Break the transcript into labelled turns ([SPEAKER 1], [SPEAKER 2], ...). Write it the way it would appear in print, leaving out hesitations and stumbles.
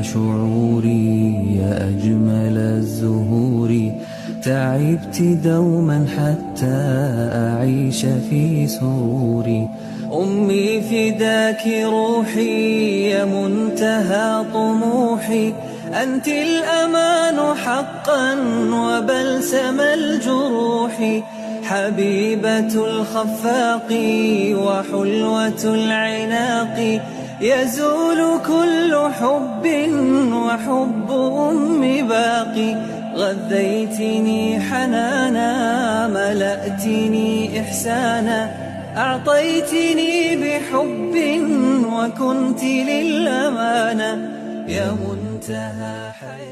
[SPEAKER 1] شعوري يا أجمل الزهور، تعبت دوما حتى أعيش في سروري. أمي فداك روحي يا منتهى طموحي، أنت الأمان حقا وبلسم الجروح، حبيبة الخفاق وحلوة العناق، يزول كل حب وحب أمي باقي. غذيتني حنانا ملأتني إحسانا، أعطيتني بحب وكنت للأمانة يا منتهى حياتي.